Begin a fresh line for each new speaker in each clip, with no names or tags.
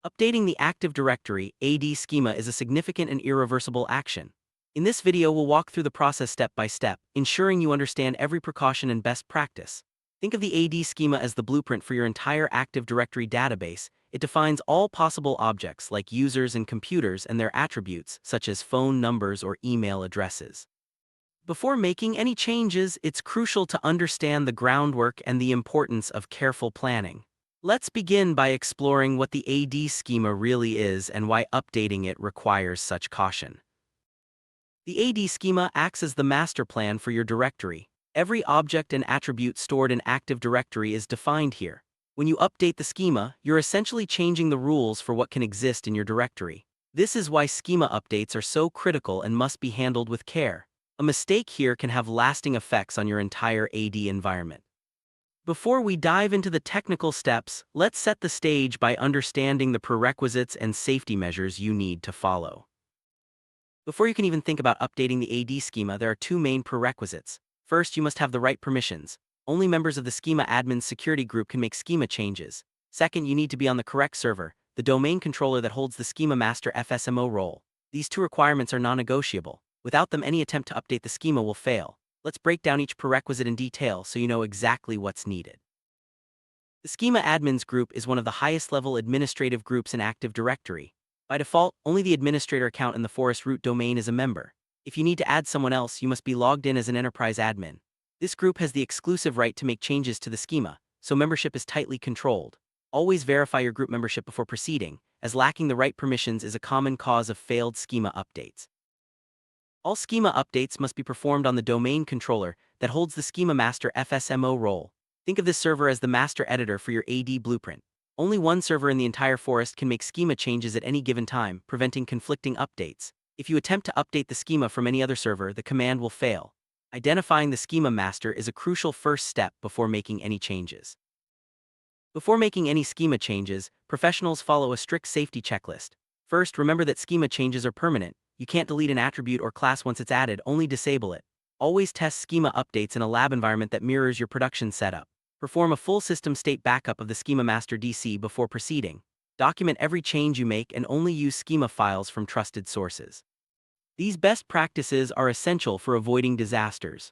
Updating the Active Directory (AD) schema is a significant and irreversible action. In this video, we'll walk through the process step by step, ensuring you understand every precaution and best practice. Think of the AD schema as the blueprint for your entire Active Directory database. It defines all possible objects like users and computers and their attributes, such as phone numbers or email addresses. Before making any changes, it's crucial to understand the groundwork and the importance of careful planning. Let's begin by exploring what the AD schema really is and why updating it requires such caution. The AD schema acts as the master plan for your directory. Every object and attribute stored in Active Directory is defined here. When you update the schema, you're essentially changing the rules for what can exist in your directory. This is why schema updates are so critical and must be handled with care. A mistake here can have lasting effects on your entire AD environment. Before we dive into the technical steps, let's set the stage by understanding the prerequisites and safety measures you need to follow. Before you can even think about updating the AD schema, there are two main prerequisites. First, you must have the right permissions. Only members of the schema admin security group can make schema changes. Second, you need to be on the correct server, the domain controller that holds the schema master FSMO role. These two requirements are non-negotiable. Without them, any attempt to update the schema will fail. Let's break down each prerequisite in detail so you know exactly what's needed. The Schema Admins group is one of the highest-level administrative groups in Active Directory. By default, only the administrator account in the forest root domain is a member. If you need to add someone else, you must be logged in as an enterprise admin. This group has the exclusive right to make changes to the schema, so membership is tightly controlled. Always verify your group membership before proceeding, as lacking the right permissions is a common cause of failed schema updates. All schema updates must be performed on the domain controller that holds the schema master FSMO role. Think of this server as the master editor for your AD blueprint. Only one server in the entire forest can make schema changes at any given time, preventing conflicting updates. If you attempt to update the schema from any other server, the command will fail. Identifying the schema master is a crucial first step before making any changes. Before making any schema changes, professionals follow a strict safety checklist. First, remember that schema changes are permanent. You can't delete an attribute or class once it's added, only disable it. Always test schema updates in a lab environment that mirrors your production setup. Perform a full system state backup of the schema master DC before proceeding. Document every change you make and only use schema files from trusted sources. These best practices are essential for avoiding disasters.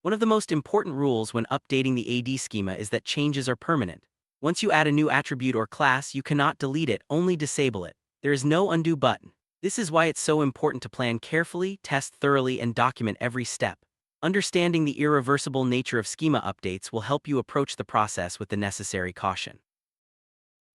One of the most important rules when updating the AD schema is that changes are permanent. Once you add a new attribute or class, you cannot delete it, only disable it. There is no undo button. This is why it's so important to plan carefully, test thoroughly, and document every step. Understanding the irreversible nature of schema updates will help you approach the process with the necessary caution.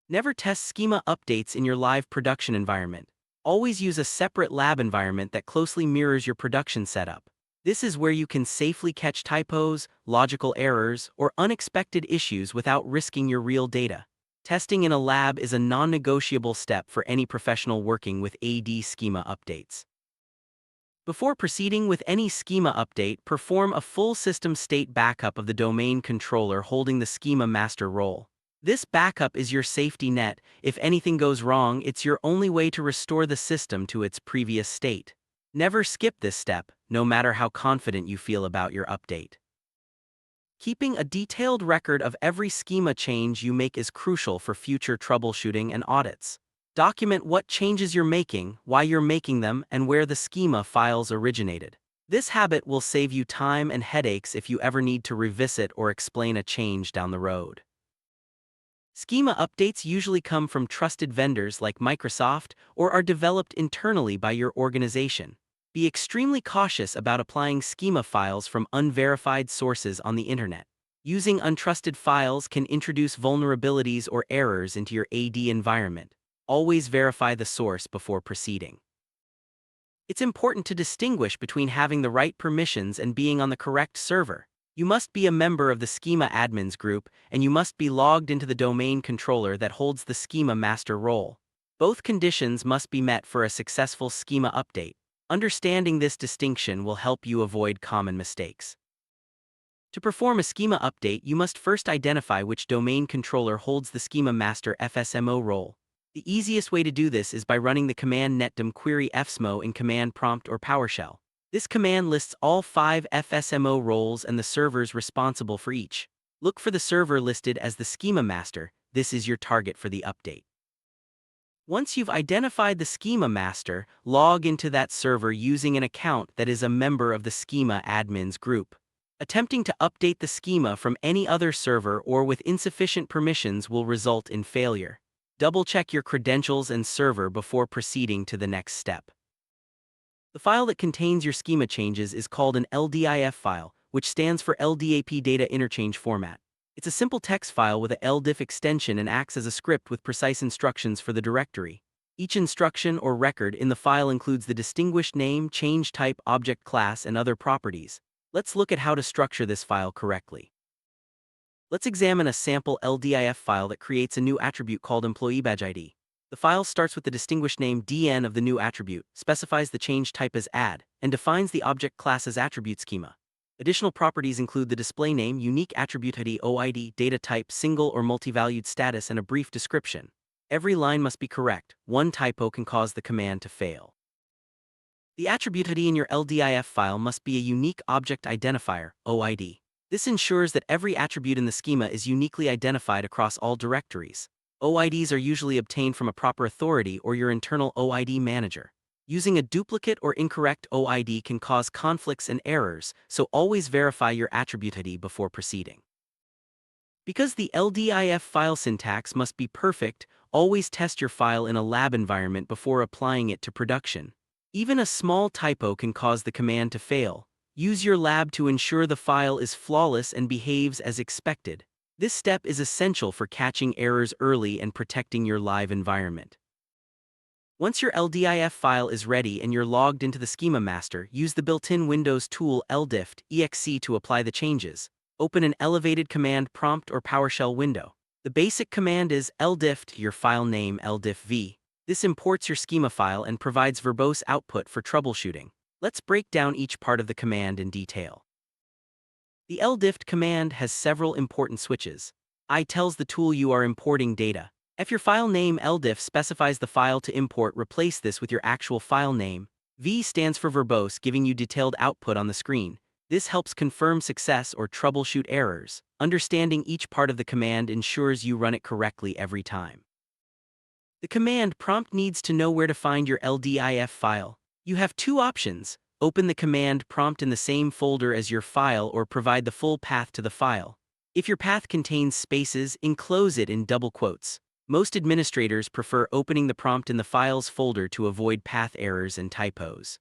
Never test schema updates in your live production environment. Always use a separate lab environment that closely mirrors your production setup. This is where you can safely catch typos, logical errors, or unexpected issues without risking your real data. Testing in a lab is a non-negotiable step for any professional working with AD schema updates. Before proceeding with any schema update, perform a full system state backup of the domain controller holding the schema master role. This backup is your safety net. If anything goes wrong, it's your only way to restore the system to its previous state. Never skip this step, no matter how confident you feel about your update. Keeping a detailed record of every schema change you make is crucial for future troubleshooting and audits. Document what changes you're making, why you're making them, and where the schema files originated. This habit will save you time and headaches if you ever need to revisit or explain a change down the road. Schema updates usually come from trusted vendors like Microsoft or are developed internally by your organization. Be extremely cautious about applying schema files from unverified sources on the internet. Using untrusted files can introduce vulnerabilities or errors into your AD environment. Always verify the source before proceeding. It's important to distinguish between having the right permissions and being on the correct server. You must be a member of the Schema Admins group, and you must be logged into the domain controller that holds the schema master role. Both conditions must be met for a successful schema update. Understanding this distinction will help you avoid common mistakes. To perform a schema update, you must first identify which domain controller holds the schema master FSMO role. The easiest way to do this is by running the command netdom query fsmo in command prompt or PowerShell. This command lists all 5 FSMO roles and the servers responsible for each. Look for the server listed as the schema master. This is your target for the update. Once you've identified the schema master, log into that server using an account that is a member of the schema admins group. Attempting to update the schema from any other server or with insufficient permissions will result in failure. Double-check your credentials and server before proceeding to the next step. The file that contains your schema changes is called an LDIF file, which stands for LDAP Data Interchange Format. It's a simple text file with a LDIF extension and acts as a script with precise instructions for the directory. Each instruction or record in the file includes the distinguished name, change type, object class, and other properties. Let's look at how to structure this file correctly. Let's examine a sample LDIF file that creates a new attribute called employee badge ID. The file starts with the distinguished name DN of the new attribute, specifies the change type as add, and defines the object class as attribute schema. Additional properties include the display name, unique attribute ID, OID, data type, single or multi-valued status, and a brief description. Every line must be correct. One typo can cause the command to fail. The attribute ID in your LDIF file must be a unique object identifier, OID. This ensures that every attribute in the schema is uniquely identified across all directories. OIDs are usually obtained from a proper authority or your internal OID manager. Using a duplicate or incorrect OID can cause conflicts and errors, so always verify your attribute ID before proceeding. Because the LDIF file syntax must be perfect, always test your file in a lab environment before applying it to production. Even a small typo can cause the command to fail. Use your lab to ensure the file is flawless and behaves as expected. This step is essential for catching errors early and protecting your live environment. Once your LDIF file is ready and you're logged into the schema master, use the built-in Windows tool LDIFT exe to apply the changes. Open an elevated command prompt or PowerShell window. The basic command is LDIFT, your file name LDIFV. This imports your schema file and provides verbose output for troubleshooting. Let's break down each part of the command in detail. The LDIFT command has several important switches. I tells the tool you are importing data. If your file name LDIF specifies the file to import, replace this with your actual file name. V stands for verbose, giving you detailed output on the screen. This helps confirm success or troubleshoot errors. Understanding each part of the command ensures you run it correctly every time. The command prompt needs to know where to find your LDIF file. You have two options: open the command prompt in the same folder as your file or provide the full path to the file. If your path contains spaces, enclose it in double quotes. Most administrators prefer opening the prompt in the files folder to avoid path errors and typos.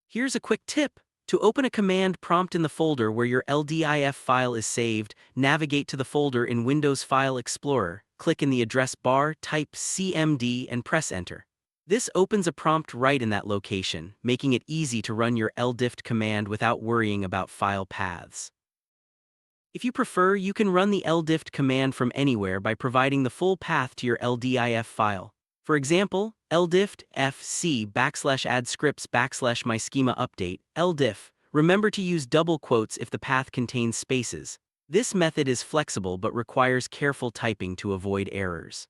Here's a quick tip. To open a command prompt in the folder where your LDIF file is saved, navigate to the folder in Windows File Explorer, click in the address bar, type CMD and press enter. This opens a prompt right in that location, making it easy to run your LDIFT command without worrying about file paths. If you prefer, you can run the LDIFT command from anywhere by providing the full path to your LDIF file. For example, LDIFT fc \add scripts \my schema update, LDIF. Remember to use double quotes if the path contains spaces. This method is flexible but requires careful typing to avoid errors.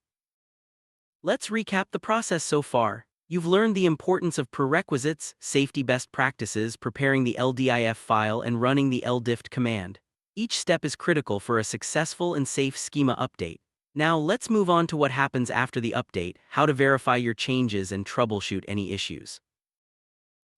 Let's recap the process so far. You've learned the importance of prerequisites, safety best practices, preparing the LDIF file, and running the LDIFT command. Each step is critical for a successful and safe schema update. Now let's move on to what happens after the update, how to verify your changes and troubleshoot any issues.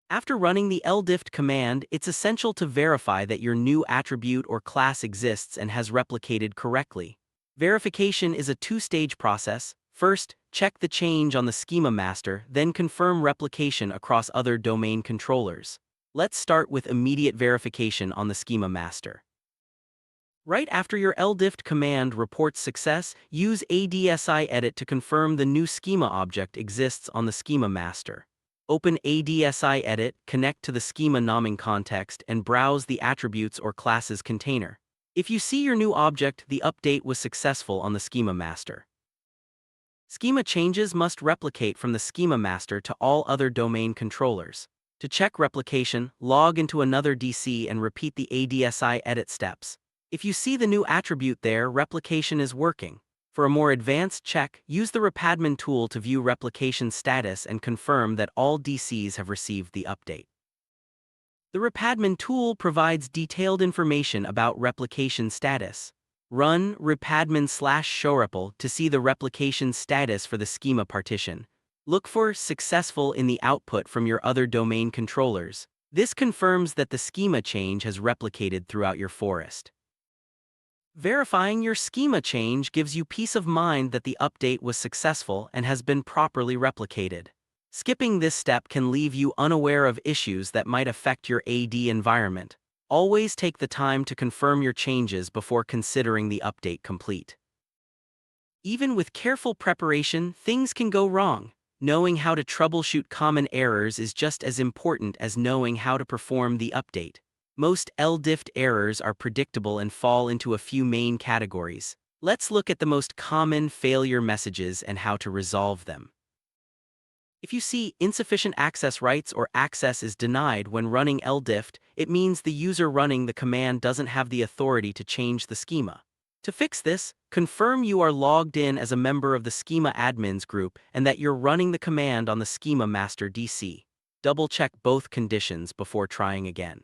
After running the LDIFT command, it's essential to verify that your new attribute or class exists and has replicated correctly. Verification is a two-stage process. First, check the change on the schema master, then confirm replication across other domain controllers. Let's start with immediate verification on the schema master. Right after your LDIFT command reports success, use ADSI edit to confirm the new schema object exists on the schema master. Open ADSI edit, connect to the schema nomming context, and browse the attributes or classes container. If you see your new object, the update was successful on the schema master. Schema changes must replicate from the schema master to all other domain controllers. To check replication, log into another DC and repeat the ADSI edit steps. If you see the new attribute there, replication is working. For a more advanced check, use the repadmin tool to view replication status and confirm that all DCs have received the update. The repadmin tool provides detailed information about replication status. Run repadmin/showrepl to see the replication status for the schema partition. Look for successful in the output from your other domain controllers. This confirms that the schema change has replicated throughout your forest. Verifying your schema change gives you peace of mind that the update was successful and has been properly replicated. Skipping this step can leave you unaware of issues that might affect your AD environment. Always take the time to confirm your changes before considering the update complete. Even with careful preparation, things can go wrong. Knowing how to troubleshoot common errors is just as important as knowing how to perform the update. Most LDIFT errors are predictable and fall into a few main categories. Let's look at the most common failure messages and how to resolve them. If you see insufficient access rights or access is denied when running LDIFT, it means the user running the command doesn't have the authority to change the schema. To fix this, confirm you are logged in as a member of the Schema admins group and that you're running the command on the Schema master DC. Double-check both conditions before trying again.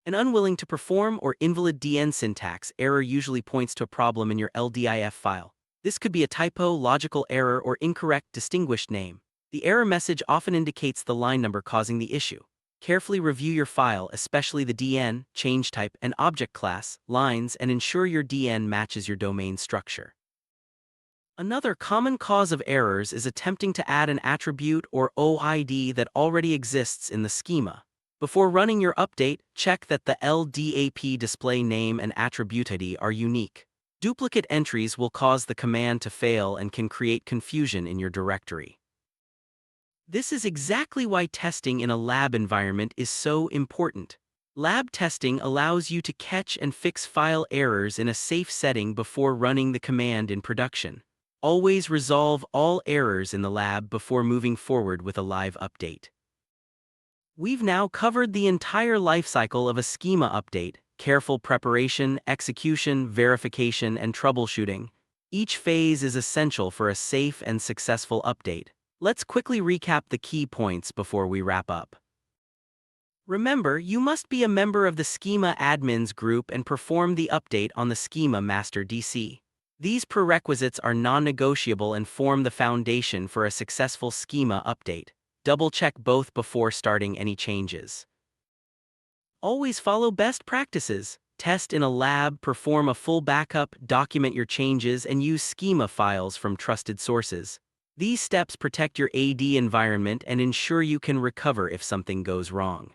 An unwilling to perform or invalid DN syntax error usually points to a problem in your LDIF file. This could be a typo, logical error, or incorrect distinguished name. The error message often indicates the line number causing the issue. Carefully review your file, especially the DN, change type, and object class, lines, and ensure your DN matches your domain structure. Another common cause of errors is attempting to add an attribute or OID that already exists in the schema. Before running your update, check that the LDAP display name and attribute ID are unique. Duplicate entries will cause the command to fail and can create confusion in your directory. This is exactly why testing in a lab environment is so important. Lab testing allows you to catch and fix file errors in a safe setting before running the command in production. Always resolve all errors in the lab before moving forward with a live update. We've now covered the entire lifecycle of a schema update: careful preparation, execution, verification, and troubleshooting. Each phase is essential for a safe and successful update. Let's quickly recap the key points before we wrap up. Remember, you must be a member of the Schema admins group and perform the update on the Schema master DC. These prerequisites are non-negotiable and form the foundation for a successful schema update. Double-check both before starting any changes. Always follow best practices. Test in a lab, perform a full backup, document your changes, and use schema files from trusted sources. These steps protect your AD environment and ensure you can recover if something goes wrong.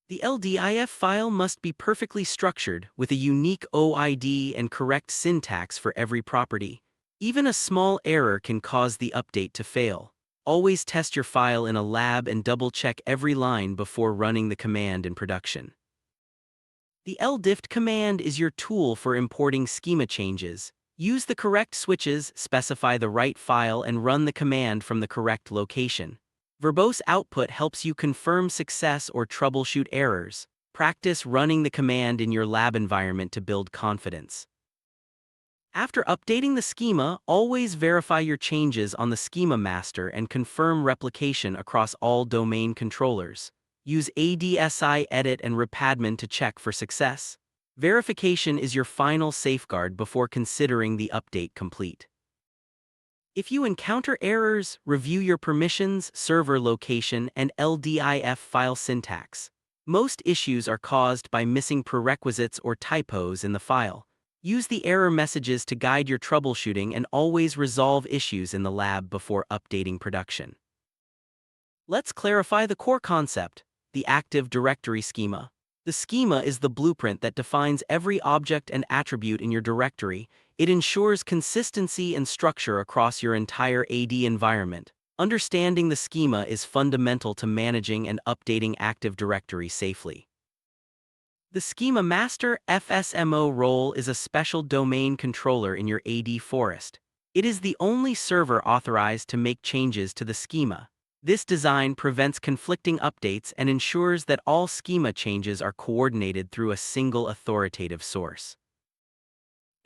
The LDIF file must be perfectly structured, with a unique OID and correct syntax for every property. Even a small error can cause the update to fail. Always test your file in a lab and double-check every line before running the command in production. The LDIFT command is your tool for importing schema changes. Use the correct switches, specify the right file, and run the command from the correct location. Verbose output helps you confirm success or troubleshoot errors. Practice running the command in your lab environment to build confidence. After updating the schema, always verify your changes on the schema master and confirm replication across all domain controllers. Use ADSI edit and repadmin to check for success. Verification is your final safeguard before considering the update complete. If you encounter errors, review your permissions, server location, and LDIF file syntax. Most issues are caused by missing prerequisites or typos in the file. Use the error messages to guide your troubleshooting and always resolve issues in the lab before updating production. Let's clarify the core concept: the Active Directory schema. The schema is the blueprint that defines every object and attribute in your directory. It ensures consistency and structure across your entire AD environment. Understanding the schema is fundamental to managing and updating Active Directory safely. The Schema Master (FSMO) role is a special domain controller in your AD forest. It is the only server authorized to make changes to the schema. This design prevents conflicting updates and ensures that all schema changes are coordinated through a single authoritative source.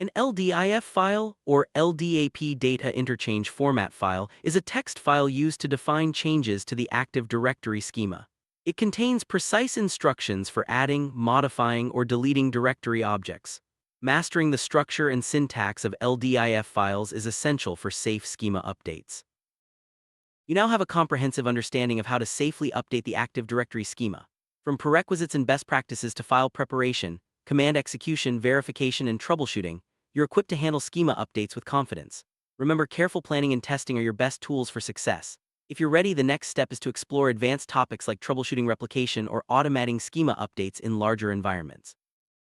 An LDIF file, or LDAP data interchange format file, is a text file used to define changes to the Active Directory schema. It contains precise instructions for adding, modifying, or deleting directory objects. Mastering the structure and syntax of LDIF files is essential for safe schema updates. You now have a comprehensive understanding of how to safely update the Active Directory schema. From prerequisites and best practices to file preparation, command execution, verification, and troubleshooting, you're equipped to handle schema updates with confidence. Remember, careful planning and testing are your best tools for success. If you're ready, the next step is to explore advanced topics like troubleshooting replication or automating schema updates in larger environments.